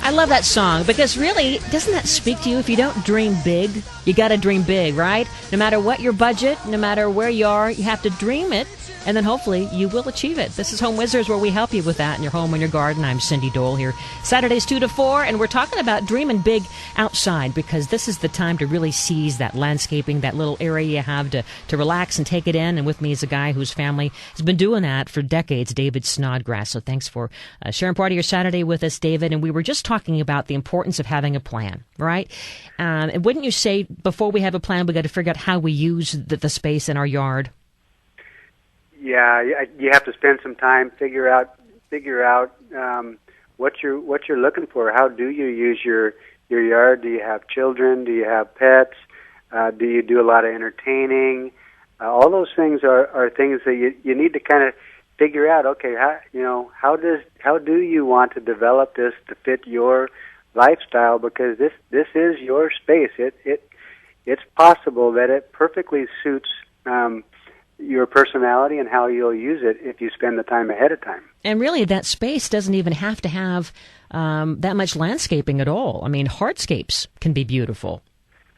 I love that song because really, doesn't that speak to you? If you don't dream big, you got to dream big, right? No matter what your budget, no matter where you are, you have to dream it, and then hopefully you will achieve it. This is Home Wizards, where we help you with that in your home and your garden. I'm Cindy Dole here, Saturdays 2 to 4, and we're talking about dreaming big outside because this is the time to really seize that landscaping, that little area you have to relax and take it in. And with me is a guy whose family has been doing that for decades, David Snodgrass. So thanks for sharing part of your Saturday with us, David. And we were just talking about the importance of having a plan, right? And wouldn't you say before we have a plan, we got to figure out how we use the space in our yard? Yeah, you have to spend some time figure out what you're looking for. How do you use your yard? Do you have children? Do you have pets? Do you do a lot of entertaining? All those things are things that you need to kind of figure out. Okay, how do you want to develop this to fit your lifestyle? Because this is your space. It's possible that it perfectly suits your personality and how you'll use it if you spend the time ahead of time. And really, that space doesn't even have to have that much landscaping at all. I mean, hardscapes can be beautiful.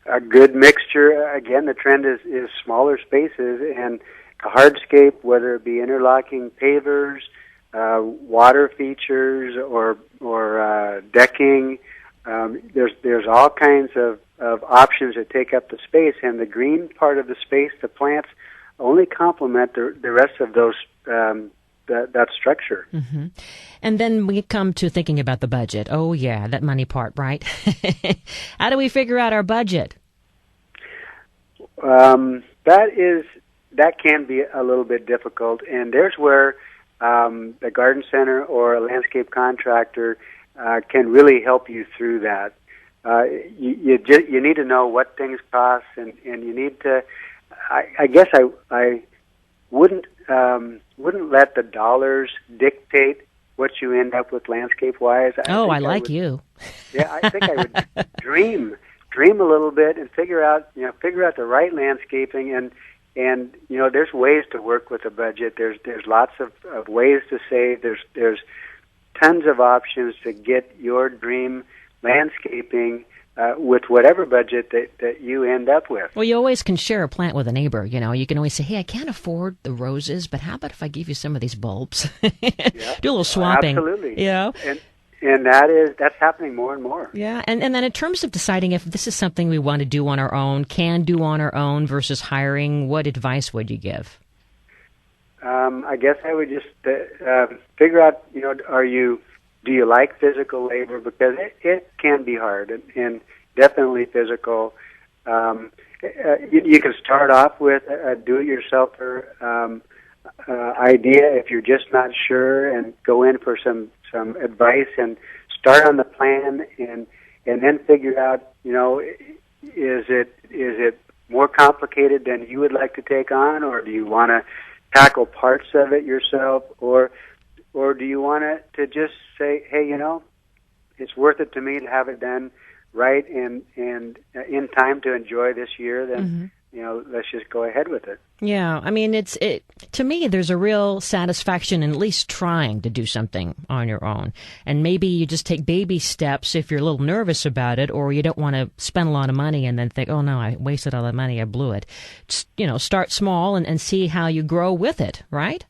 A good mixture. Again, the trend is smaller spaces, and a hardscape, whether it be interlocking pavers, water features, or decking. There's all kinds of options that take up the space, and the green part of the space, the plants, only complement the rest of those that structure. Mm-hmm. And then we come to thinking about the budget. Oh yeah, that money part, right? How do we figure out our budget? That can be a little bit difficult, and there's where the garden center or a landscape contractor can really help you through that. You need to know what things cost, and you need to. I guess I wouldn't let the dollars dictate what you end up with landscape wise. I like you. Yeah, I think I would dream a little bit and figure out the right landscaping, and there's ways to work with a budget. There's lots of ways to save. There's tons of options to get your dream landscaping with whatever budget that you end up with. Well, you always can share a plant with a neighbor. You can always say, hey, I can't afford the roses, but how about if I give you some of these bulbs? Yeah. Do a little swapping. Absolutely. And that's happening more and more. Yeah, and then in terms of deciding if this is something we want to do on our own, can do on our own versus hiring, what advice would you give? I guess I would just figure out, do you like physical labor? Because it can be hard and definitely physical. You can start off with a do-it-yourselfer idea if you're just not sure, and go in for some advice and start on the plan, and then figure out, is it more complicated than you would like to take on, or do you want to tackle parts of it yourself, or do you want to just say, hey, it's worth it to me to have it done right and in time to enjoy this year, then, let's just go ahead with it. Yeah, I mean, to me, there's a real satisfaction in at least trying to do something on your own. And maybe you just take baby steps if you're a little nervous about it, or you don't want to spend a lot of money and then think, oh, no, I wasted all that money, I blew it. Just, start small and see how you grow with it, right?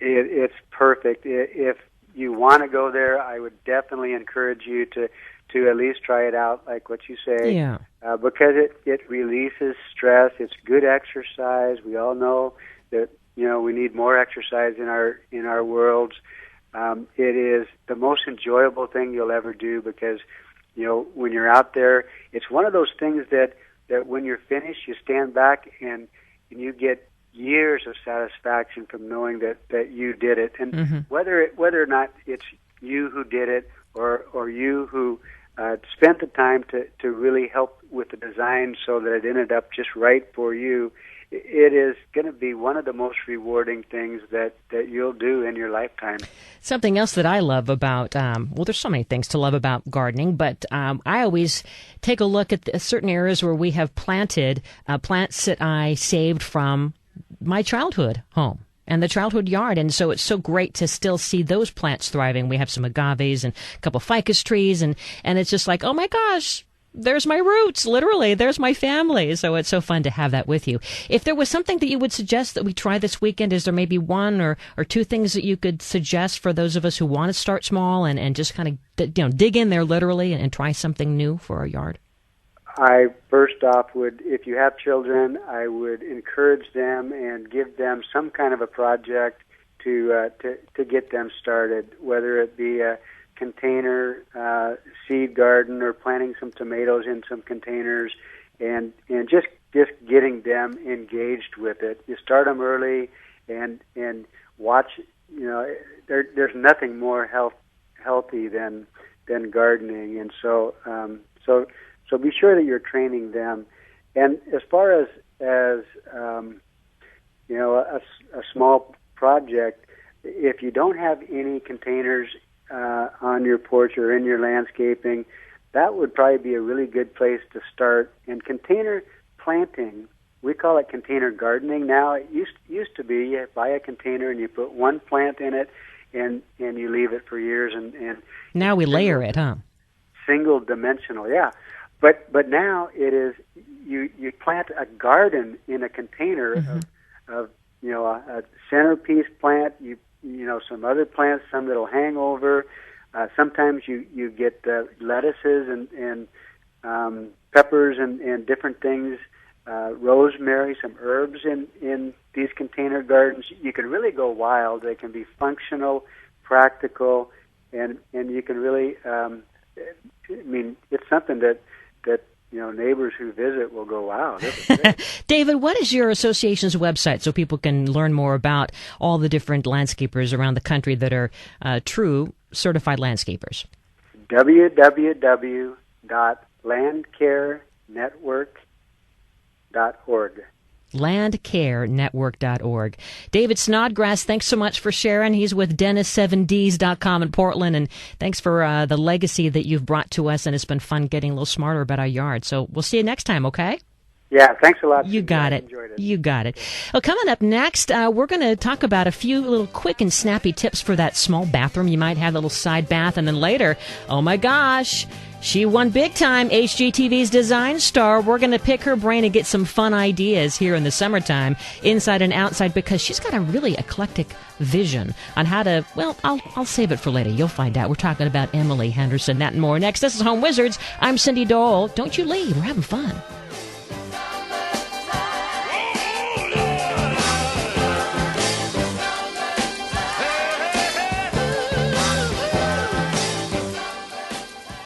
It's perfect. If you want to go there, I would definitely encourage you to at least try it out, like what you say. Yeah. Because it releases stress. It's good exercise. We all know that we need more exercise in our worlds. It is the most enjoyable thing you'll ever do, because when you're out there, it's one of those things that when you're finished, you stand back and you get years of satisfaction from knowing that you did it, and whether or not it's you who did it or you who spent the time to really help with the design so that it ended up just right for you, it is going to be one of the most rewarding things that you'll do in your lifetime. Something else that I love about, there's so many things to love about gardening, but I always take a look at certain areas where we have planted plants that I saved from my childhood home. and the childhood yard. And so it's so great to still see those plants thriving. We have some agaves and a couple ficus trees, and it's just like, oh my gosh, there's my roots, literally. There's my family. So it's so fun to have that with you. If there was something that you would suggest that we try this weekend, is there maybe one or two things that you could suggest for those of us who want to start small and just kind of dig in there literally and try something new for our yard? I first off would, if you have children, I would encourage them and give them some kind of a project to get them started, whether it be a container seed garden or planting some tomatoes in some containers, and just getting them engaged with it. You start them early and watch. There's nothing more healthy than gardening, and so be sure that you're training them. And as far as a small project, if you don't have any containers on your porch or in your landscaping, that would probably be a really good place to start. And container planting, we call it container gardening now. It used to be you buy a container and you put one plant in it and you leave it for years. And now we layer it, huh? Single dimensional, yeah. But now it is you plant a garden in a container of a centerpiece plant. You some other plants, some that'll hang over. Sometimes you get lettuces and peppers and different things, rosemary, some herbs in these container gardens. You can really go wild. They can be functional, practical, and you can really. It's something that neighbors who visit will go, wow, this is great. David, what is your association's website so people can learn more about all the different landscapers around the country that are true certified landscapers? www.landcarenetwork.org. landcarenetwork.org. David Snodgrass, thanks so much for sharing. He's with Dennis7ds.com in Portland, and thanks for the legacy that you've brought to us, and it's been fun getting a little smarter about our yard. So we'll see you next time, okay? Yeah, thanks a lot. You got it. Enjoyed it. You got it. Well, coming up next, we're going to talk about a few little quick and snappy tips for that small bathroom. You might have a little side bath, and then later, oh my gosh, she won big time, HGTV's Design Star. We're going to pick her brain and get some fun ideas here in the summertime, inside and outside, because she's got a really eclectic vision on how to, well, I'll save it for later. You'll find out. We're talking about Emily Henderson, that and more next. This is Home Wizards. I'm Cindy Dole. Don't you leave. We're having fun.